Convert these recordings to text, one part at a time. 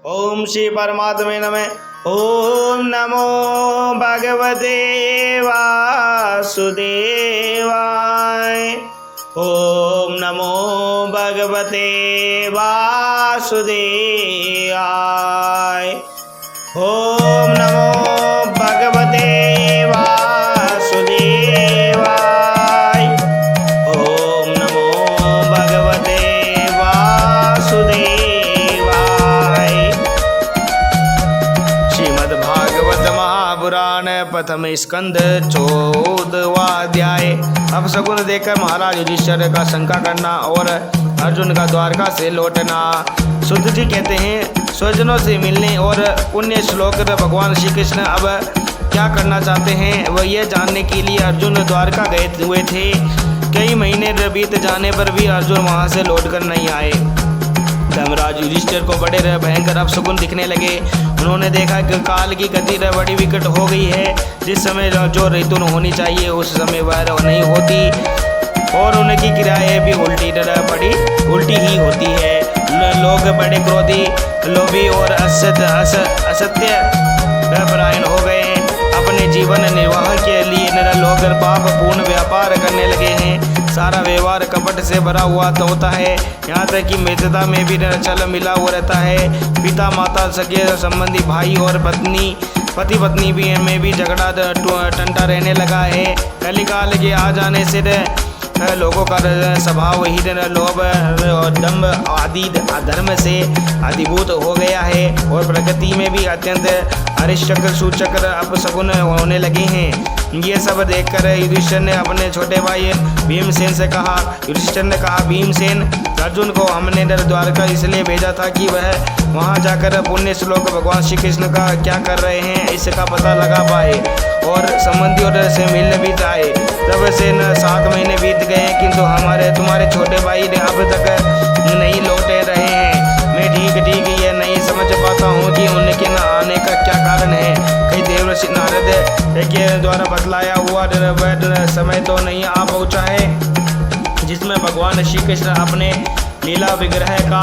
ओम श्री परमात्मे नमः। ओम नमो भगवते वासुदेवाय। ओम नमो भगवते वासुदेवाय। ओम नमो भगवते वासुदेवाय। ओम नमो भगवते वासुदेवाय। श्रीमद्भागवत महापुराण प्रथम स्कंद 14वां अध्याय। अब शकुन देखकर महाराज युधिष्ठिर का शंका करना और अर्जुन का द्वारका से लौटना। सुध जी कहते हैं, स्वजनों से मिलने और पुण्य श्लोक भगवान श्री कृष्ण अब क्या करना चाहते हैं वह यह जानने के लिए अर्जुन द्वारका गए हुए थे। कई महीने बीत जाने पर भी अर्जुन वहां से लौटकर नहीं आए। धर्मराज युधिष्ठिर को बड़े भयंकर अपशकुन दिखने लगे। उन्होंने देखा कि काल की गति बड़ी विकट हो गई है। जिस समय जो ऋतु होनी चाहिए उस समय वह नहीं होती और उनकी क्रियाएं भी उल्टी ही होती है। लोग बड़े क्रोधी, लोभी और असत्य परायण हो गए हैं। अपने जीवन निर्वाह के लिए लोग पाप पूर्ण व्यापार करने लगे हैं। सारा व्यवहार कपट से भरा हुआ तो होता है। यहाँ तक कि मित्रता में भी छल मिला हुआ रहता है। पिता माता सगे संबंधी भाई और पति पत्नी में भी झगड़ा टंटा रहने लगा है। कलिकाल के आ जाने से लोगों का स्वभाव ही लोभ और दंभ आदि अधर्म से अधिभूत हो गया है और प्रकृति में भी अत्यंत अरिष्टक सूचक अपशकुन होने लगे हैं। ये सब देखकर युधिष्ठिर ने अपने छोटे भाई भीमसेन से कहा। युधिष्ठिर ने कहा, भीमसेन, अर्जुन को हमने द्वारका इसलिए भेजा था कि वह वहां जाकर पुण्य श्लोक भगवान श्री कृष्ण का क्या कर रहे हैं इसका पता लगा पाए और संबंधियों से मिलने भी जाए। तब से 7 महीने बीत गए किंतु तुम्हारे छोटे भाई अब तक नहीं लौटे रहे हैं। मैं ठीक ये नहीं समझ पाता हूँ कि उनके न आने का क्या कारण है। कई देवर्षि नारद के द्वारा बतलाया हुआ समय तो नहीं आ पहुँचा है जिसमें भगवान श्री कृष्ण अपने लीला विग्रह का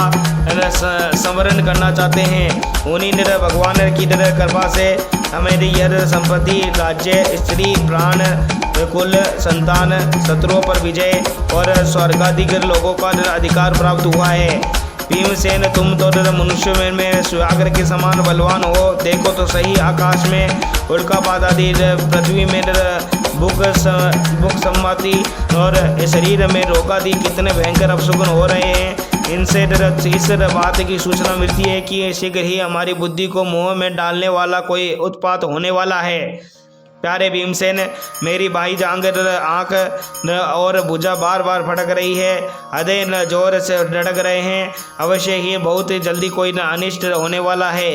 संवरण करना चाहते हैं। उन्हीं भगवान की कृपा से हमें यह संपत्ति, राज्य, स्त्री, प्राण, कुल, संतान, शत्रुओं पर विजय और स्वर्गाधिक लोगों का अधिकार प्राप्त हुआ है। भीमसेन, तुम तो मनुष्य में सुहागर के समान बलवान हो। देखो तो सही, आकाश में उल्कापात आदि, पृथ्वी में बुक सम्मति और शरीर में रोग आदि कितने भयंकर अपशकुन हो रहे हैं। इनसे इस बात की सूचना मिलती है कि शीघ्र ही हमारी बुद्धि को मोह में डालने वाला कोई उत्पात होने वाला है। प्यारे भीमसेन, मेरी बाई जांग, आँख और भुजा बार बार फटक रही है। हृदय जोर से धड़क रहे हैं। अवश्य ही बहुत जल्दी कोई अनिष्ट होने वाला है।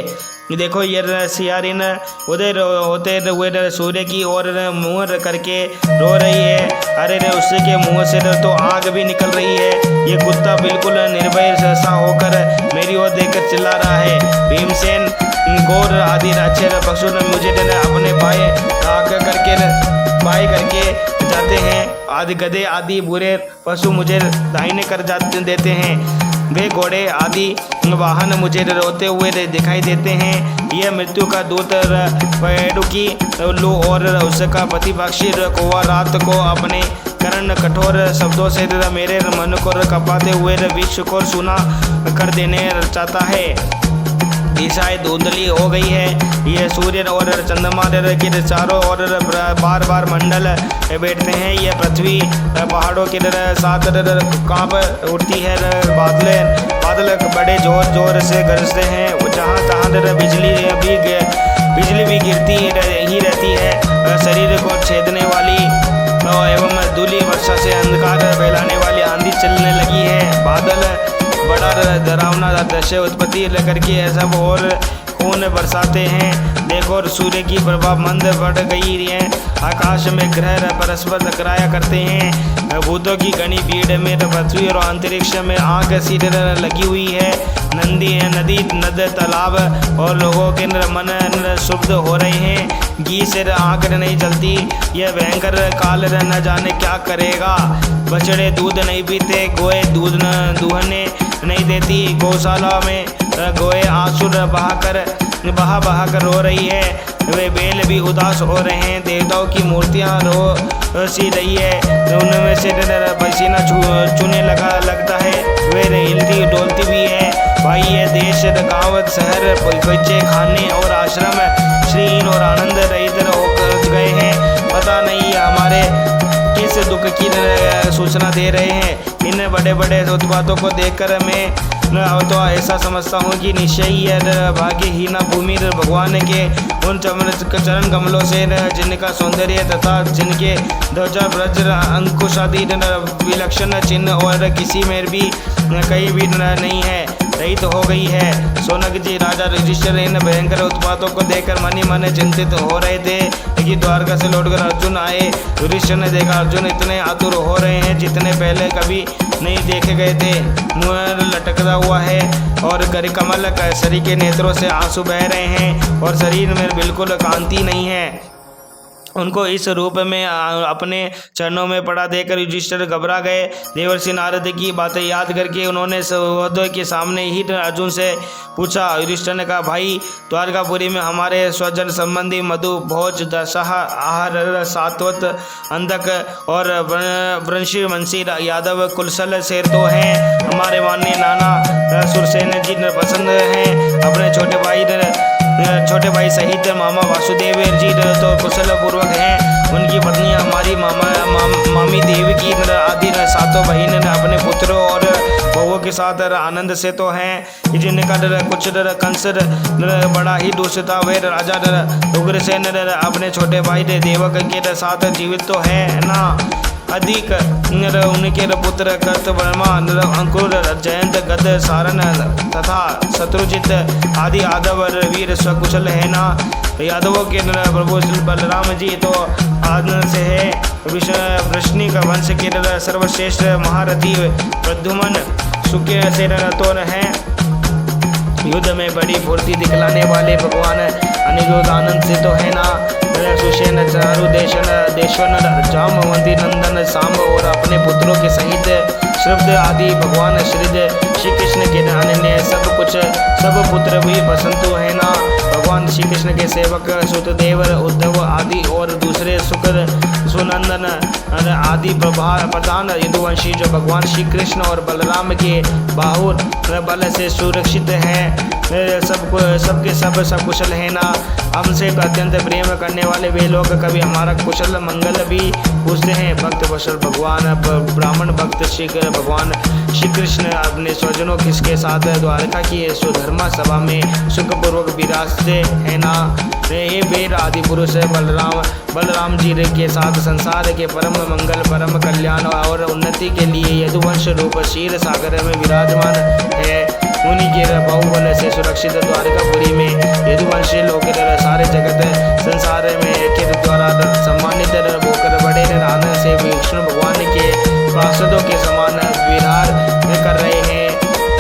देखो, ये सियारिन उदय होते हुए सूर्य की ओर मुंह करके रो रही है। अरे उसके मुंह से तो आग भी निकल रही है। ये कुत्ता बिल्कुल निर्भय सा होकर मेरी ओर देखकर चिल्ला रहा है। भीमसेन, गौर आदि अच्छे पशु मुझे अपने बाएं करके जाते हैं। आदि गधे आदि बुरे पशु मुझे दाहिने कर देते हैं। वे घोड़े आदि वाहन मुझे रोते हुए दिखाई देते हैं। यह मृत्यु का दूत पेड़ुकी उल्लू और उसका प्रतिपक्षी कौवा रात को अपने कर्ण कठोर शब्दों से मेरे मन को कपाते हुए विश्व को सुना कर देने चाहता है। दिशाएं धुंधली हो गई है। ये सूर्य और चंद्रमा के चारों ओर बार बार मंडल बैठते हैं। ये पृथ्वी पहाड़ों के साथ कांप उठती है। बादल बड़े जोर से गरजते हैं। जहाँ तहाँ बिजली भी गिरती ही रहती है। शरीर को छेदने वाली एवं धूली वर्षा से अंधकार फैलाने वाली आंधी चलने लगी है। बादल बड़ा डरावना दृश्य उत्पत्ति करके ऐसा और खून बरसाते हैं। देखो, सूर्य की प्रभा मंद बढ़ गई है। आकाश में ग्रह परस्पर टकराया करते हैं। भूतों की घनी भीड़ में पृथ्वी और अंतरिक्ष में आग सी लगी हुई है। नदी नद तालाब और लोगों के मन शुद्ध हो रहे हैं। घी से आंख नहीं जलती। यह भयंकर काल न जाने क्या करेगा। बछड़े दूध नहीं पीते, गोए दूध न दूहने नहीं देती। गौशाला में गोए आंसू बहा कर रो रही है। वे बैल भी उदास हो रहे हैं। देवताओं की मूर्तियां रो सी रही है, उनमें से पसीना चूने लगता है। वे हिलती डोलती भी है। भाई ये देश गाँव शहर बच्चे खाने और आश्रम श्रीहीन और आनंद रहित हो गए हैं। पता नहीं हमारे किस दुख की सूचना दे रहे हैं। इन बड़े बड़े उत्पादों को देखकर मैं तो ऐसा समझता हूँ कि निश्चय ही भाग्यहीना भूमि भगवान के उन चरण कमलों से जिनका सौंदर्य तथा जिनके ध्वजा वज्र अंकुश आदि विलक्षण चिन्ह और किसी में भी कहीं भी नहीं है, रहित हो गई है। सोनक जी राजा युधिष्ठिर इन भयंकर उत्पातों को देखकर मन ही मन चिंतित हो रहे थे कि द्वारका से लौटकर अर्जुन आए। युधिष्ठिर ने देखा अर्जुन इतने आतुर हो रहे हैं जितने पहले कभी नहीं देखे गए थे। मुंह लटकता हुआ है और कमल केसरी के नेत्रों से आंसू बह रहे हैं और शरीर में बिल्कुल कांति नहीं है। उनको इस रूप में अपने चरणों में पड़ा देकर युधिष्ठिर घबरा गए। देवर्षि नारद की बातें याद करके उन्होंने सहोदय के सामने ही अर्जुन से पूछा। युधिष्ठिर ने कहा, भाई द्वारकापुरी में हमारे स्वजन संबंधी मधु भोज दशह आहार सात्वत अंधक और वंशी वंशी यादव कुलसल से तो हैं। हमारे माननीय नाना सुरसेन जी पसंद हैं। अपने छोटे भाई सहित मामा वासुदेव जी तो कुशल पूर्वक हैं। उनकी पत्नी हमारी मामी देवी की आदि सातों बहन अपने पुत्रों और बहुओं के साथ आनंद से तो हैं। जिनका कुछ कंस बड़ा ही दूषिता वे राजा उग्रसेन अपने छोटे भाई देवक के साथ जीवित तो है ना। अधिक उनके पुत्र कर्तवर्मा अंकुर जयंत गद सारन तथा शत्रुजित आदि यादव वीर स्वकुशल है ना। यादवों के प्रभु बलराम जी तो आनंद से है। वृष्णि का वंश के सर्वश्रेष्ठ महारथी प्रद्युमन सुख्य से तो हैं। युद्ध में बड़ी फुर्ती दिखलाने वाले भगवान अनिरुद्ध आनंद से तो है ना। सुषेण चारु देशवन जामवंती नंदन सांब और अपने पुत्रों के सहित श्रद्ध आदि भगवान श्री कृष्ण के अन्य सब पुत्र भी बसंतु है ना। भगवान श्री कृष्ण के सेवक सुतदेव उद्धव आदि और दूसरे शुक्र सुनंदन आदि प्रधान यदुवंशी जो भगवान श्री कृष्ण और बलराम के बाहुर बल से सुरक्षित हैं। सबके सब कुशल है ना। हमसे अत्यंत प्रेम करने वाले वे लोग कभी हमारा कुशल मंगल भी पूछते हैं। भक्त वशल भगवान ब्राह्मण भक्त भगवान श्री कृष्ण अपने स्वजनों किसके साथ द्वारका की सुधर्मा सभा में सुखपूर्वक विराजते है ना। ये वीर आदि पुरुष बलराम जी के साथ संसार के परम मंगल परम कल्याण और उन्नति के लिए यदुवंश रूप क्षीर सागर में विराजमान है। उन्हीं के बाहुबल से सुरक्षित द्वारकापुरी में यदुवंशी लोग सारे जगत संसार में के द्वारा सम्मानित होकर बड़े आनंद से विष्णु भगवान के पार्षदों के समान विहार कर रहे हैं।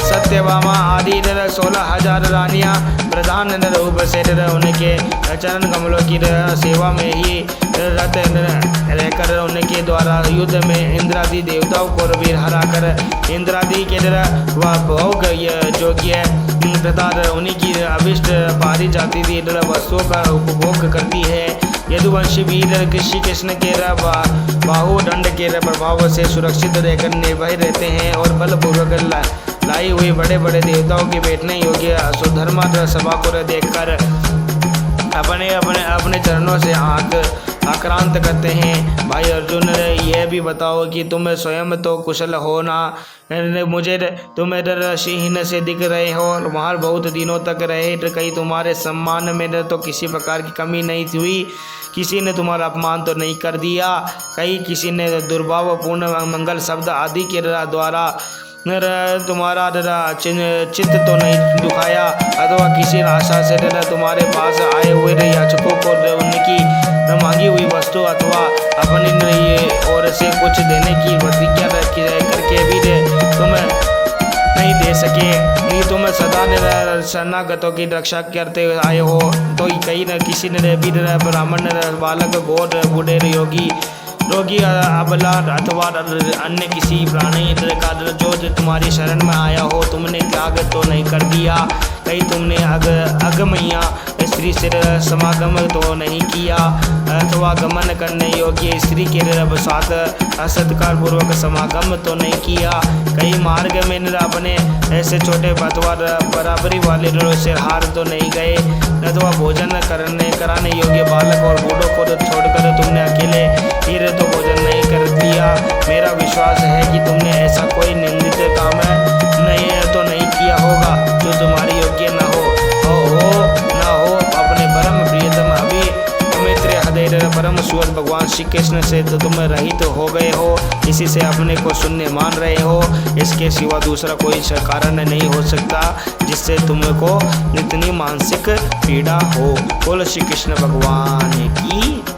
सत्यभामा आदि 16,000 रानियां प्रधान रूप से उनके चरण कमलों की सेवा में ही रत रहकर उनके द्वारा युद्ध में इंद्रादि देवताओं को भी हराकर इंद्रादि के भोग योग्य तथा उन्हीं की अभिष्ट पारी जाती थी वस्तुओं का उपभोग करती है। यदुवंशी वीर श्री कृष्ण के बाहुदंड के प्रभाव से सुरक्षित रहकर निर्भय रहते हैं और बलपूर्वक लाई हुई बड़े बड़े देवताओं के बैठने योग्य सुधर्मा सभा को देखकर अपने चरणों से आक्रांत करते हैं। भाई अर्जुन यह भी बताओ कि तुम स्वयं तो कुशल हो ना। मुझे तुम ऋषिहीन से दिख रहे हो। वहाँ बहुत दिनों तक रहे कहीं तुम्हारे सम्मान में तो किसी प्रकार की कमी नहीं हुई। किसी ने तुम्हारा अपमान तो नहीं कर दिया। कहीं किसी ने दुर्भावपूर्ण मंगल शब्द आदि के द्वारा तुम्हारा चित्त तो नहीं दुखाया अथवा किसी आशा से तुम्हारे पास आए हुए याचकों को उनकी मांगी हुई वस्तु अथवा अपनी ओर से कुछ देने की प्रतिज्ञा करके भी तुम नहीं दे सके। नहीं तुम सदा शरणागतों की रक्षा करते आए हो। तो कहीं न किसी ने भी ब्राह्मण बालक गौर बूढ़े योगी रोगी अबला अथवा अन्य किसी प्राणी का जो तुम्हारी शरण में आया हो, तुमने त्याग तो नहीं कर दिया। कहीं तुमने अगमैया स्त्री से समागम तो नहीं किया, अथवा गमन करने योग्य स्त्री के साथ असत्कार पूर्वक समागम तो नहीं किया। कहीं मार्ग में अपने ऐसे छोटे अथवा बराबरी वाले से हार तो नहीं गए, अथवा भोजन कराने योग्य बालक और बूढ़ों को छोड़कर तुमने अकेले हीरे तो भोजन नहीं कर दिया। मेरा विश्वास है कि तुमने ऐसा कोई निंदित काम नहीं किया होगा जो तुम्हारी योग्य न हो अपने परम प्रियतम अमित्र हृदय परम सुअर भगवान श्री कृष्ण से तो तुम रहित हो गए हो, इसी से अपने को शून्य मान रहे हो। इसके सिवा दूसरा कोई कारण नहीं हो सकता जिससे तुमको इतनी मानसिक पीड़ा हो। बोलो श्री कृष्ण भगवान की।